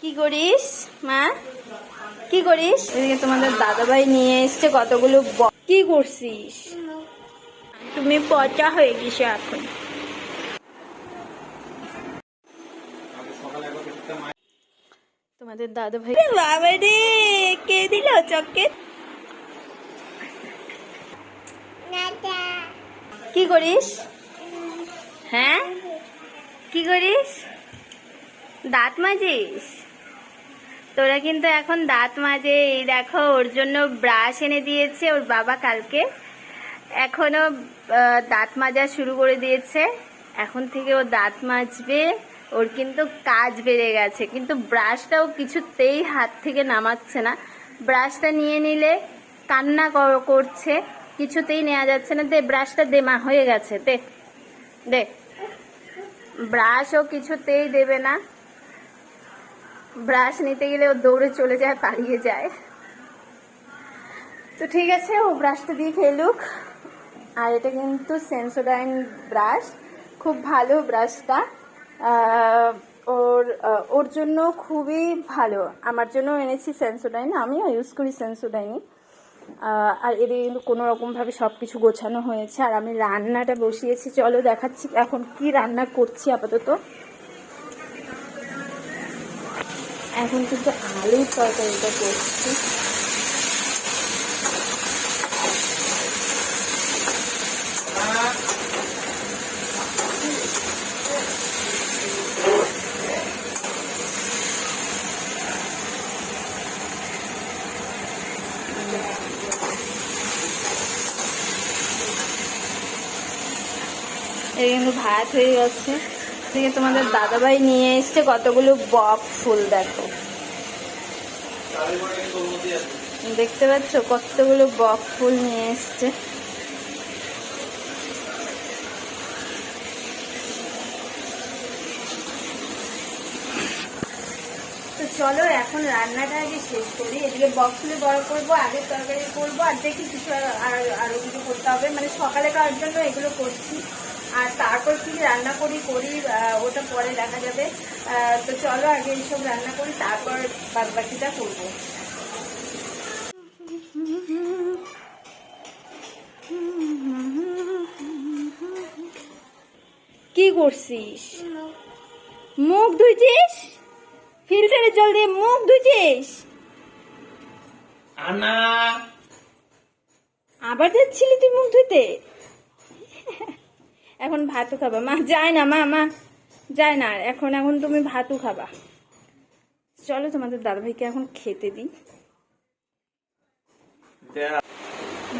কি করিস মা? কি করিস? এদিকে তোমাদের দাদাভাই নিয়ে এসছে কতগুলো। কি করছিস? তুমি পচা হয়ে গেছো এখন। তোমাদের দাদাভাই বাবা রে কে দিল চকলেট? কি করিস? হ্যাঁ কি করিস? দাঁত মাজিস? তোরা কিন্তু এখন দাঁত মাজে। এই দেখো ওর জন্য ব্রাশ এনে দিয়েছে ওর বাবা কালকে। এখনো দাঁত মাজা শুরু করে দিয়েছে। এখন থেকে ও দাঁত মাজবে। ওর কিন্তু কাজ বেড়ে গেছে, কিন্তু ব্রাশটাও কিছুতেই হাত থেকে নামাচ্ছে না। ব্রাশটা নিয়ে নিলে কান্না করছে, কিছুতেই নেওয়া যাচ্ছে না। দে ব্রাশটা দে মা, হয়ে গেছে, দে দে। ব্রাশও কিছুতেই দেবে না। ব্রাশ নিতে গেলে ও দৌড়ে চলে যায়, পালিয়ে যায়। তো ঠিক আছে, ও ব্রাশটা দিয়ে খেলুক। আর এটা কিন্তু সেন্সোডাইন ব্রাশ, খুব ভালো ব্রাশটা। ওর জন্য খুবই ভালো। আমার জন্য এনেছি সেন্সোডাইন, আমিও ইউজ করি সেন্সোডাইনই। আর এদের কিন্তু কোনো রকমভাবে সব কিছু গোছানো হয়েছে। আর আমি রান্নাটা বসিয়েছি, চলো দেখাচ্ছি এখন কি রান্না করছি। আপাতত এখন কিন্তু আলুর তরকারিটা করছি। এই কিন্তু ভাত হয়ে গেছে। থেকে তোমাদের দাদাভাই নিয়ে এসছে কতগুলো বক ফুল। দেখো, দেখতে পাচ্ছ কতগুলো বক ফুল নিয়ে এসছে। তো চলো এখন রান্নাটা আগে শেষ করি। এদিকে বক ফুলে বড় করবো, আগে তরকারি করবো, আর দেখি কিছু আরো কিছু করতে হবে। মানে সকালে খাওয়ার জন্য এগুলো করছি, আর তারপর কি রান্না করি ওটা পরে দেখা যাবে। তো চলো আগে এইসব রান্না করি, তারপর বাকিটা করবো। কি করছিস? মুখ ধুইছিস? ফিল্টারের জল দিয়ে মুখ ধুইছিস? আবার যাচ্ছিলি তুই মুখ ধুইতে? এখন ভাতও খাবা? মা যায় না, মা যায় না এখন তুমি ভাতও খাবা। চলো তোমাদের দাদাভাইকে এখন খেতে দিই।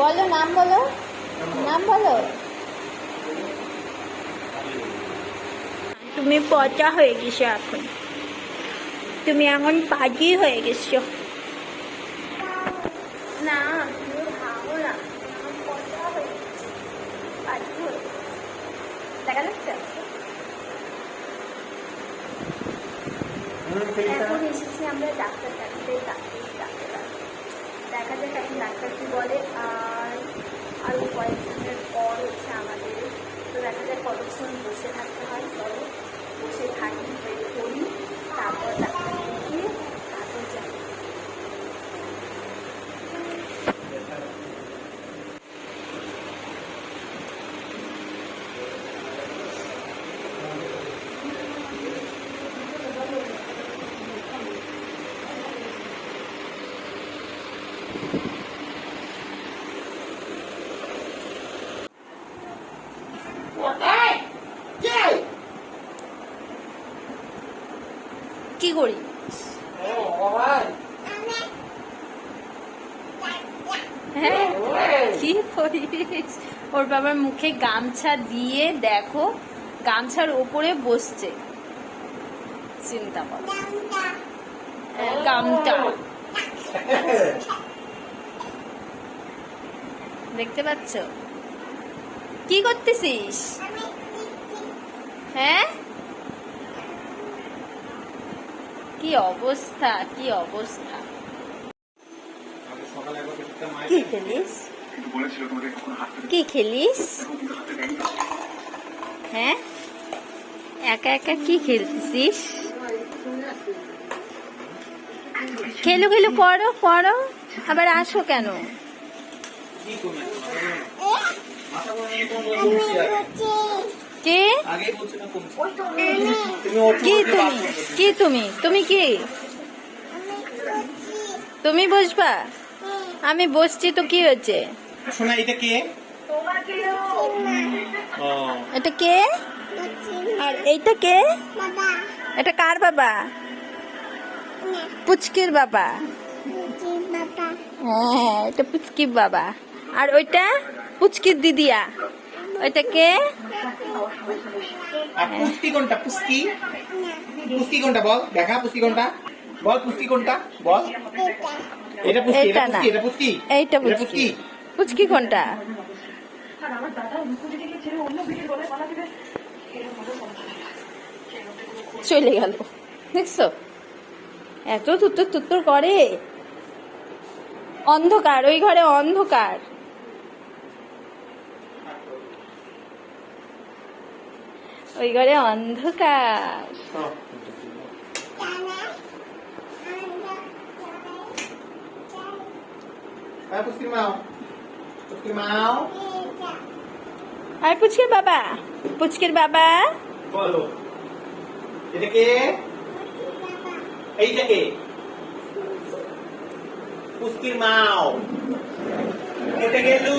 বলো নাম, বলো নাম, বলো। তুমি পচা হয়ে গেছো এখন, তুমি এখন পাজি হয়ে গেছো। না তুমি ভাবো না, পচা হয়ে গেছো, পাজি হয়ে গেছো। দেখা যাচ্ছে? এখন এসেছি আমরা ডাক্তার দেখাতে। দেখা যাক এখন ডাক্তার কি বলে। আর আরো কয়েকজনের পর হচ্ছে আমাদের। তো দেখা যাক কতক্ষণ বসে থাকতে হয়। চলো বসে থাকি, ওয়েট করি, তারপর ডাক্তার দেখিয়ে তারপর যাই। কি করি? হ্যাঁ কি করিস? ওর বাবার মুখে গামছা দিয়ে দেখো, গামছার ওপরে বসছে। চিন্তা কর, গামটা দেখতে পাচ্ছ? কি করতেছিস? হ্যাঁ কি অবস্থা, কি অবস্থা। কি খেলিস? কি খেলিস? হ্যাঁ একা একা কি খেলতেছিস? খেলু খেলু করো করো, আবার আসো কেন? কে কি তুমি? কি তুমি? তুমি কি? তুমি বসবা? আমি বসছি তো, কি হয়েছে? শোনা, এটা কে? এটা কে? আর এইটা কে? এটা কার বাবা? পুচকির বাবা। হ্যাঁ, এটা পুচকির বাবা। আর ওইটা পুচকির দিদিয়া। ওইটা কে? পুষ্টি কোনটা? পুষ্টি পুষ্টি কোনটা বল, দেখা পুষ্টি কোনটা বল, পুষ্টি কোনটা বল। এটা পুষ্টি, এইটা না, এটা পুষ্টি, এইটা পুচকি। পুচকি কোনটা? চলে গেল, দেখছো? এত তুত্তর তুত্তর করে। অন্ধকার, ওই ঘরে অন্ধকার। ওই ঘরে অন্ধকার। পুষ্টির মাও, পুষ্টির মাও। আর পুচকির বাবা, পুচকির বাবা। বলো, এটা কে? এইটা কে? পুষ্টির মাও। এটা গেলু।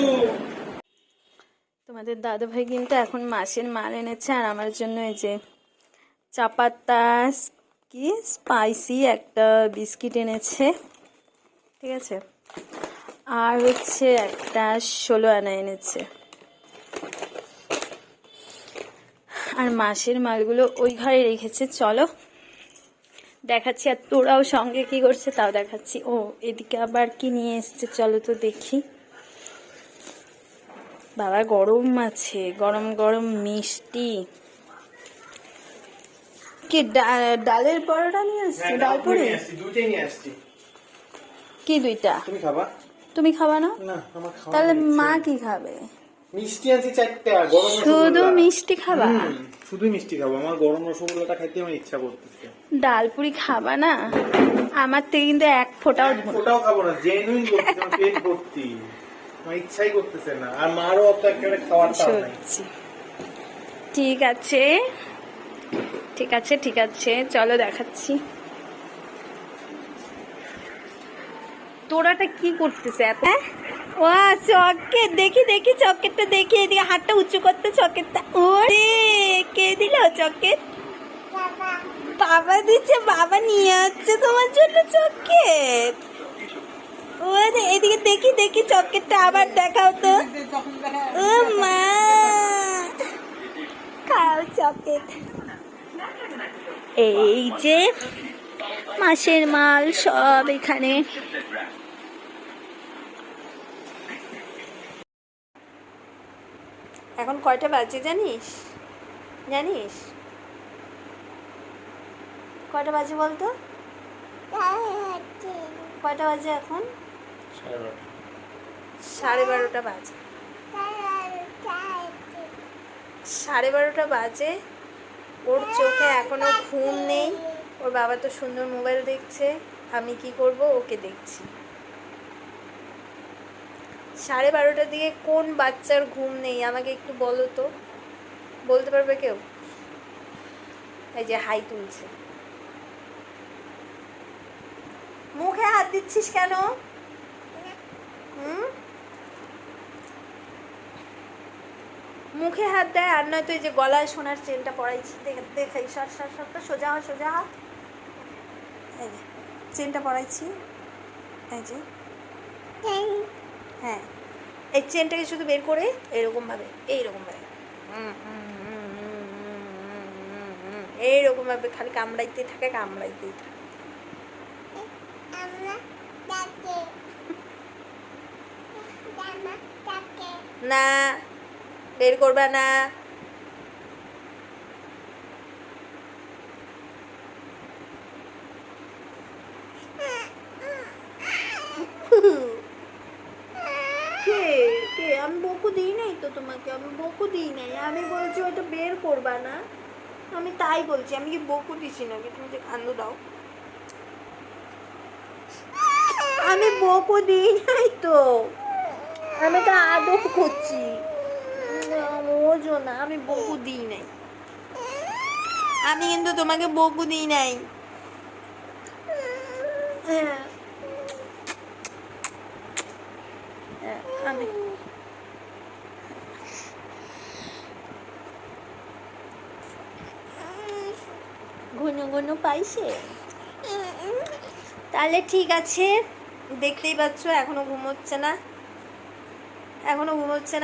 তোমাদের দাদু ভাই কিন্তু এখন মাসের মাল এনেছে, আর আমার জন্য এই যে চাপাতা কি স্পাইসি একটা বিস্কিট এনেছে, ঠিক আছে? আর হচ্ছে একটা 16 আনা এনেছে। আর মাসের মালগুলো ওই ঘরে রেখেছে। চলো দেখাচ্ছি, আর তোরাও সঙ্গে কি করছে তাও দেখাচ্ছি। ও এদিকে আবার কি নিয়ে এসছে, চলো তো দেখি। বাবা গরম আছে, গরম গরম মিষ্টি। কি ডালের পরোটা নিয়ে আসছে? ডাল পুরি দুইটাই নিয়ে আসছি। কি দুইটা? তুমি খাবা? তুমি খাবা না? না, আমার খাওয়া তাহলে হয়েছে। মা কি খাবে? মিষ্টি আনছি 4টা, গরম শুধু রসগোল্লা। মিষ্টি খাবা? শুধু মিষ্টি খাবো, আমার গরম রসগোল্লাটা খাইতে আমার ইচ্ছা করতেছে। ডাল পুরি খাবা না? আমার থেকে কিন্তু এক ফোঁটাও ওটাও খাবো না, জেনুইন বলতেছি, আমার পেট ভর্তি, আমার ইচ্ছাই করতেছে না। আর মারও অত একেবারে খাওয়ার টান নাই। সত্যি। ঠিক আছে ঠিক আছে ঠিক আছে, চলো দেখাচ্ছি। তোরাটা কি করতেছে এত? ও চকেট, দেখি দেখি চকেটটা দেখি, এদিকে হাতটা উঁচু করতে চকেটটা। ওরে কে দিল চকেট? বাবা দিচ্ছে, বাবা নিয়ে আসছে তোমার জন্য চকেট। ওরে এদিকে দেখি দেখি চকেটটা আবার দেখাও তো। ও মা, খাও চকেট। এই যে মাসের মাল সব এখানে। এখন কয়টা বাজে জানিস? জানিস কয়টা বাজে বলতো? কয়টা বাজে এখন? 12:30 বাজে। 12:30 বাজে। ওর চোখে এখনো ঘুম নেই। ওর বাবা তো সুন্দর মোবাইল দেখছে, আমি কি করব? ওকে দেখছি। 12:30 দিকে কোন বাচ্চার ঘুম নেই আমাকে একটু বলো তো, বলতে পারবে কেউ? এই যে হাই তুলছে। মুখে হাত দিচ্ছিস কেন? মুখে হাত দেয়, আর নয়তো এই যে গলায় সোনার চেনটা পরাইছি, দেখাই। সরটা সোজা হ, সোজা হ। এই যে চেনটা পরাইছি, এই যে। হ্যাঁ, এই চেনটাকে শুধু বের করে এইরকমভাবে এইরকমভাবে খালি কামড়াইতেই থাকে। না, বের করবা না। আমি বকু দিই নাই তো তোমাকে, আমি বকু দিই নাই। আমি বলছি ওটা বের করবা না, আমি তাই বলছি। আমি কি বকু দিছি নাকি? তুমি যে কান্দু দাও। আমি বকু দিই নাই তো, আমি তো আদর করছি। ওজো না, আমি বকু দিই নাই, আমি কিন্তু তোমাকে বকু দিই নাই। হ্যাঁ আমি ঘন ঘন পাইছে। তাহলে ঠিক আছে, দেখতেই পাচ্ছ এখনো ঘুমোচ্ছে না,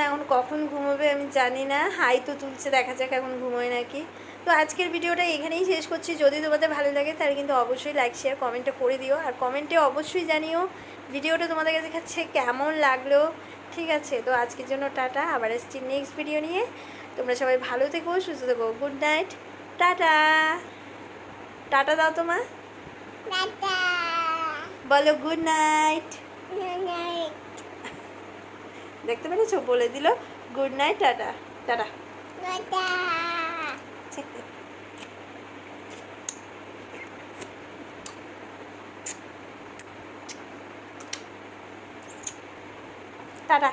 এখন কখন ঘুমোবে আমি জানি না। হাই তো তুলছে, দেখা যাক এখন ঘুমোয় নাকি। তো আজকের ভিডিওটা এখানেই শেষ করছি। যদি তোমাদের ভালো লাগে তাহলে কিন্তু অবশ্যই লাইক শেয়ার কমেন্টটা করে দিও, আর কমেন্টে অবশ্যই জানিও ভিডিওটা তোমাদের কাছে কেমন লাগলো। ঠিক আছে, তো আজকের জন্য টাটা, আবার আসছি নেক্সট ভিডিও নিয়ে। তোমরা সবাই ভালো থেকো, সুস্থ থেকো, গুড নাইট, টাটা। টাটা দাও তোমার, বলো গুড নাইট। দেখতে পেরেছো, বলে দিল good night, tata tata. Tata.